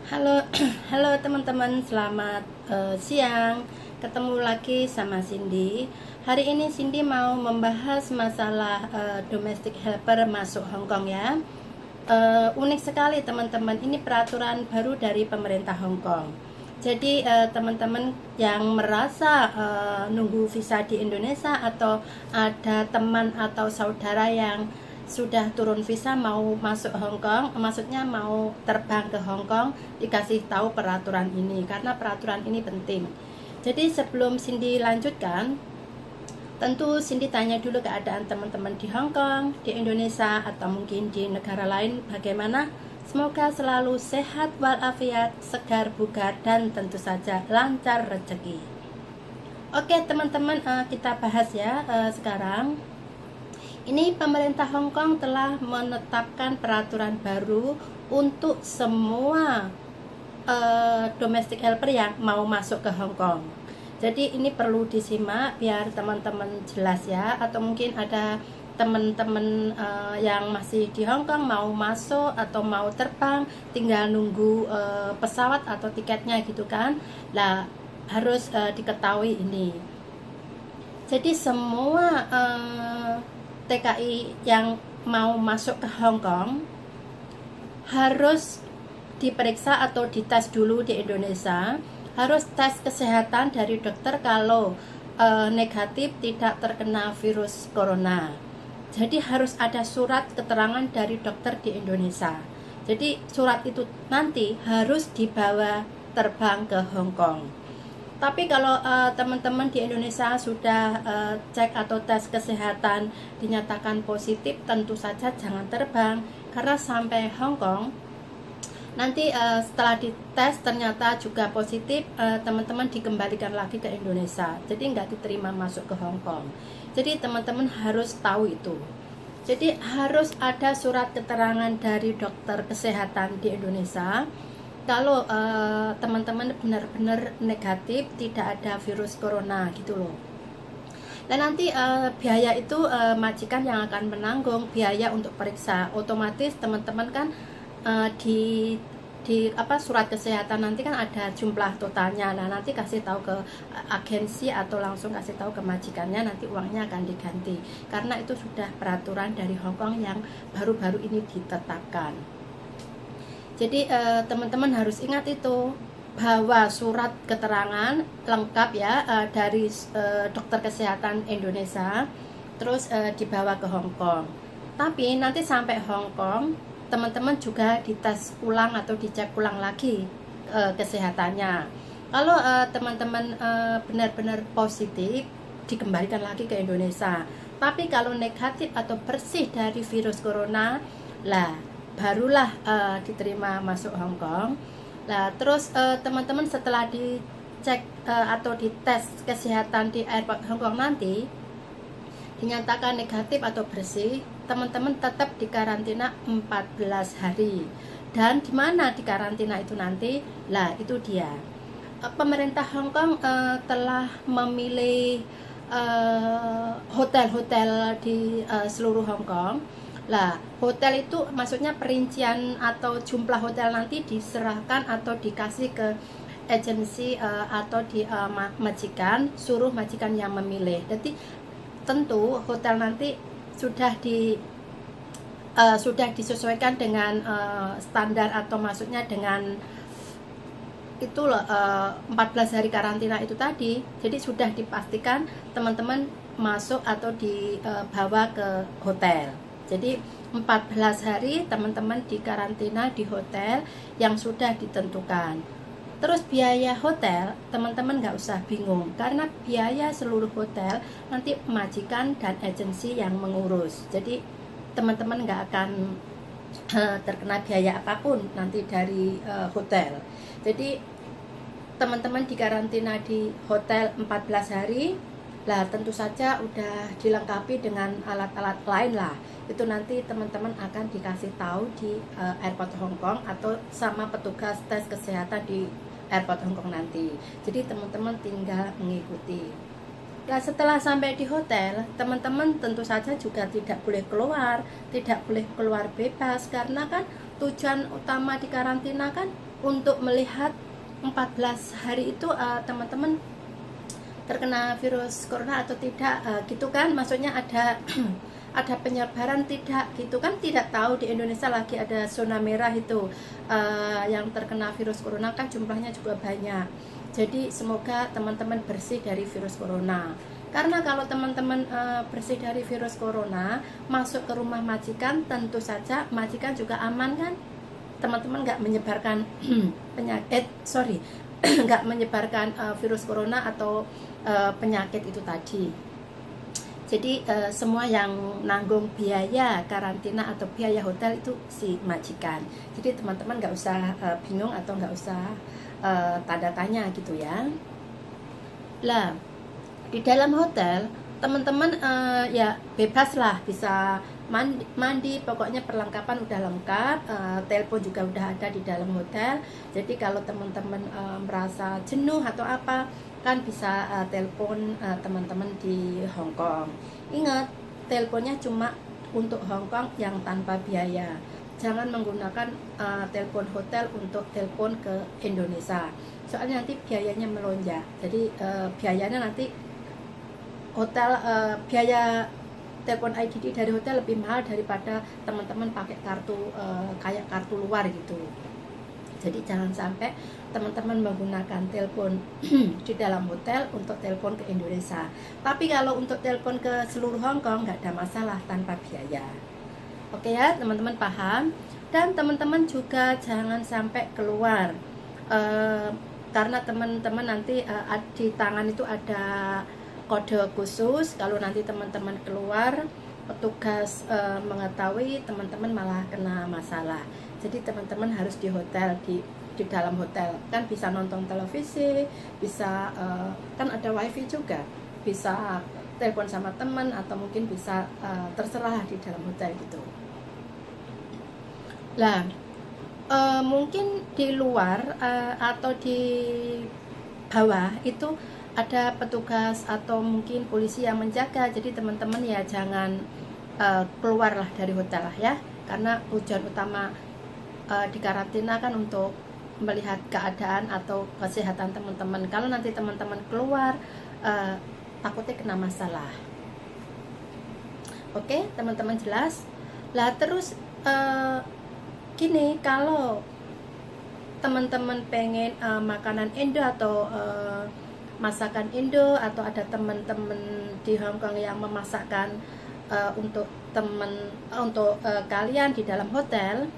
Halo, halo teman-teman, selamat siang. Ketemu lagi sama Cindy. Hari ini Cindy mau membahas masalah domestic helper masuk Hong Kong ya. Unik sekali teman-teman, ini peraturan baru dari pemerintah Hong Kong. Jadi teman-teman yang merasa nunggu visa di Indonesia atau ada teman atau saudara yang sudah turun visa mau masuk Hong Kong, maksudnya mau terbang ke Hong Kong, dikasih tahu peraturan ini karena peraturan ini penting. Jadi sebelum Cindy lanjutkan, tentu Cindy tanya dulu keadaan teman-teman di Hong Kong, di Indonesia atau mungkin di negara lain bagaimana. Semoga selalu sehat walafiat, segar bugar dan tentu saja lancar rezeki. Oke teman-teman, kita bahas ya sekarang. Ini pemerintah Hong Kong telah menetapkan peraturan baru untuk semua domestic helper yang mau masuk ke Hong Kong. Jadi ini perlu disimak biar teman-teman jelas ya, atau mungkin ada teman-teman yang masih di Hong Kong mau masuk atau mau terbang, tinggal nunggu pesawat atau tiketnya gitu kan. Lah harus diketahui ini. Jadi semua TKI yang mau masuk ke Hong Kong harus diperiksa atau dites dulu di Indonesia, harus tes kesehatan dari dokter kalau negatif tidak terkena virus corona. Jadi harus ada surat keterangan dari dokter di Indonesia. Jadi surat itu nanti harus dibawa terbang ke Hong Kong. Tapi kalau teman-teman di Indonesia sudah cek atau tes kesehatan dinyatakan positif, tentu saja jangan terbang karena sampai Hong Kong nanti setelah dites ternyata juga positif, teman-teman dikembalikan lagi ke Indonesia. Jadi nggak diterima masuk ke Hong Kong. Jadi teman-teman harus tahu itu. Jadi harus ada surat keterangan dari dokter kesehatan di Indonesia kalau teman-teman benar-benar negatif, tidak ada virus corona gitu loh. Dan nanti biaya itu majikan yang akan menanggung biaya untuk periksa. Otomatis teman-teman kan di surat kesehatan nanti kan ada jumlah totalnya. Nah nanti kasih tahu ke agensi atau langsung kasih tahu ke majikannya, nanti uangnya akan diganti. Karena itu sudah peraturan dari Hong Kong yang baru-baru ini ditetapkan. Jadi teman-teman harus ingat itu, bahwa surat keterangan lengkap ya dari dokter kesehatan Indonesia, terus dibawa ke Hong Kong. Tapi nanti sampai Hong Kong, teman-teman juga dites ulang atau dicek ulang lagi kesehatannya. Kalau teman-teman benar-benar positif, dikembalikan lagi ke Indonesia. Tapi kalau negatif atau bersih dari virus corona, lah barulah diterima masuk Hong Kong. Nah, terus teman-teman setelah dicek atau dites kesehatan di airport Hong Kong nanti dinyatakan negatif atau bersih, teman-teman tetap dikarantina 14 hari. Dan di mana dikarantina itu nanti? Lah, itu dia. Pemerintah Hong Kong telah memilih hotel-hotel di seluruh Hong Kong. Lah, hotel itu maksudnya perincian atau jumlah hotel nanti diserahkan atau dikasih ke agensi atau di majikan, suruh majikan yang memilih. Jadi tentu hotel nanti sudah disesuaikan dengan standar atau maksudnya dengan itu loh 14 hari karantina itu tadi. Jadi sudah dipastikan teman-teman masuk atau dibawa ke hotel. Jadi 14 hari teman-teman dikarantina di hotel yang sudah ditentukan. Terus biaya hotel teman-teman nggak usah bingung, karena biaya seluruh hotel nanti majikan dan agensi yang mengurus. Jadi teman-teman nggak akan terkena biaya apapun nanti dari hotel. Jadi teman-teman dikarantina di hotel 14 hari. Lah tentu saja udah dilengkapi dengan alat-alat lain lah. Itu nanti teman-teman akan dikasih tahu di airport Hong Kong atau sama petugas tes kesehatan di airport Hong Kong nanti. Jadi teman-teman tinggal mengikuti. Nah setelah sampai di hotel, teman-teman tentu saja juga tidak boleh keluar bebas, karena kan tujuan utama di karantina kan untuk melihat 14 hari itu teman-teman terkena virus corona atau tidak, gitu kan, maksudnya ada ada penyebaran tidak, gitu kan, tidak tahu di Indonesia lagi ada zona merah itu, yang terkena virus corona kan jumlahnya juga banyak. Jadi semoga teman-teman bersih dari virus corona, karena kalau teman-teman bersih dari virus corona, masuk ke rumah majikan, tentu saja majikan juga aman kan, teman-teman nggak menyebarkan penyakit, nggak menyebarkan virus corona atau penyakit itu tadi. Jadi semua yang nanggung biaya karantina atau biaya hotel itu si majikan. Jadi teman-teman nggak usah bingung atau nggak usah tanda tanya gitu ya. Lah, di dalam hotel teman-teman ya bebas lah, bisa mandi, pokoknya perlengkapan udah lengkap, telepon juga udah ada di dalam hotel. Jadi kalau teman-teman merasa jenuh atau apa, kan bisa telepon teman-teman di Hong Kong. Ingat, teleponnya cuma untuk Hong Kong yang tanpa biaya. Jangan menggunakan telepon hotel untuk telepon ke Indonesia, soalnya nanti biayanya melonjak. Jadi biayanya nanti hotel, biaya telepon IDD dari hotel lebih mahal daripada teman-teman pakai kartu kayak kartu luar gitu. Jadi jangan sampai teman-teman menggunakan telepon di dalam hotel untuk telepon ke Indonesia. Tapi kalau untuk telepon ke seluruh Hong Kong nggak ada masalah, tanpa biaya. Oke ya, teman-teman paham. Dan teman-teman juga jangan sampai keluar, karena teman-teman nanti di tangan itu ada kode khusus. Kalau nanti teman-teman keluar, petugas mengetahui, teman-teman malah kena masalah. Jadi teman-teman harus di hotel, di dalam hotel kan bisa nonton televisi, bisa kan ada wifi juga, bisa telepon sama teman, atau mungkin bisa terserah di dalam hotel gitu. Lah, mungkin di luar atau di bawah itu ada petugas atau mungkin polisi yang menjaga. Jadi teman-teman ya jangan keluarlah dari hotel lah ya, karena tujuan utama di karantina kan untuk melihat keadaan atau kesehatan teman-teman. Kalau nanti teman-teman keluar, takutnya kena masalah. Oke, teman-teman jelas? Lah terus gini, kalau teman-teman pengen makanan Indo atau masakan Indo, atau ada teman-teman di Hong Kong yang memasakkan untuk kalian di dalam hotel,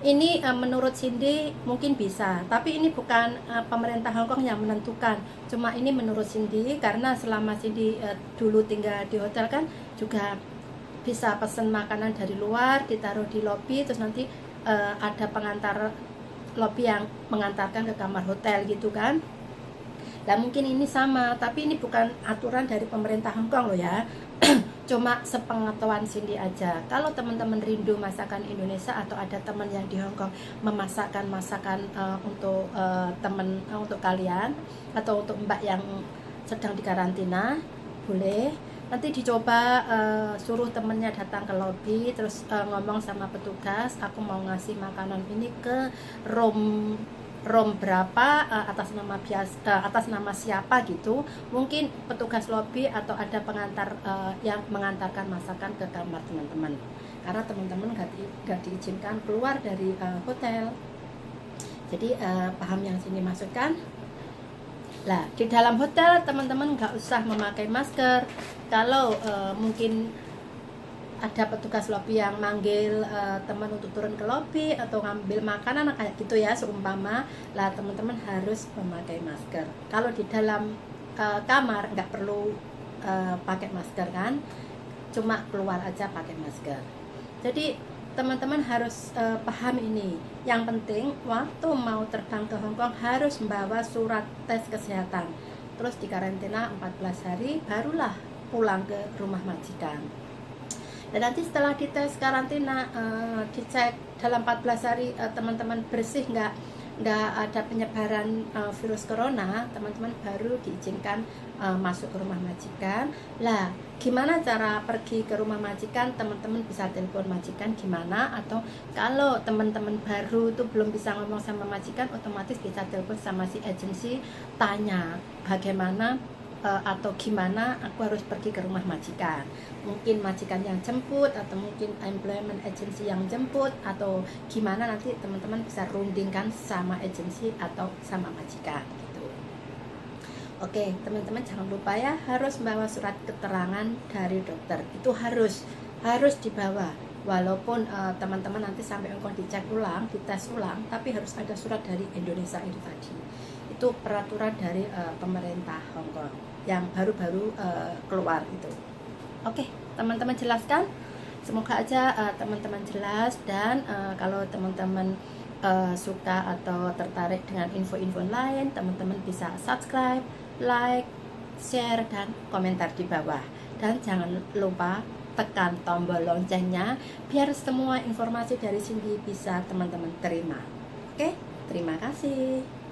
ini menurut Cindy mungkin bisa, tapi ini bukan pemerintah Hong Kong yang menentukan. Cuma ini menurut Cindy, karena selama Cindy dulu tinggal di hotel kan juga bisa pesan makanan dari luar, ditaruh di lobi, terus nanti ada pengantar lobi yang mengantarkan ke kamar hotel gitu kan. Nah mungkin ini sama, tapi ini bukan aturan dari pemerintah Hong Kong loh ya. Cuma sepengetahuan Cindy aja. Kalau teman-teman rindu masakan Indonesia, atau ada teman yang di Hong Kong memasakkan masakan untuk untuk kalian, atau untuk mbak yang sedang di karantina, boleh nanti dicoba, suruh temennya datang ke lobi, terus ngomong sama petugas, aku mau ngasih makanan ini ke room berapa, atas nama siapa gitu. Mungkin petugas lobi atau ada pengantar yang mengantarkan masakan ke kamar teman-teman, karena teman-teman nggak diizinkan keluar dari hotel. Jadi paham yang sini maksudkan? Lah di dalam hotel teman-teman nggak usah memakai masker. Kalau mungkin ada petugas lobi yang manggil teman untuk turun ke lobi atau ngambil makanan kayak gitu ya, seumpama, lah teman-teman harus memakai masker. Kalau di dalam kamar nggak perlu pakai masker kan, cuma keluar aja pakai masker. Jadi teman-teman harus paham ini. Yang penting waktu mau terbang ke Hong Kong harus membawa surat tes kesehatan, terus di karantina 14 hari, barulah pulang ke rumah majikan. Dan nanti setelah dites karantina, dicek dalam 14 hari teman-teman bersih nggak nggak ada penyebaran virus corona, teman-teman baru diizinkan masuk ke rumah majikan. Lah, gimana cara pergi ke rumah majikan? Teman-teman bisa telepon majikan gimana, atau kalau teman-teman baru itu belum bisa ngomong sama majikan, otomatis bisa telepon sama si agensi, tanya bagaimana atau gimana aku harus pergi ke rumah majikan. Mungkin majikan yang jemput, atau mungkin employment agency yang jemput, atau gimana, nanti teman-teman bisa rundingkan sama agensi atau sama majikan gitu. Oke, teman-teman jangan lupa ya, harus membawa surat keterangan dari dokter. Itu harus dibawa. Walaupun teman-teman nanti sampai engkau dicek ulang, dites ulang, tapi harus ada surat dari Indonesia itu tadi. Itu peraturan dari pemerintah Hong Kong yang baru-baru keluar itu. Oke, teman-teman jelaskan. Semoga aja teman-teman jelas, dan kalau teman-teman suka atau tertarik dengan info-info lain, teman-teman bisa subscribe, like, share, dan komentar di bawah. Dan jangan lupa tekan tombol loncengnya biar semua informasi dari Cindy bisa teman-teman terima. Oke, terima kasih.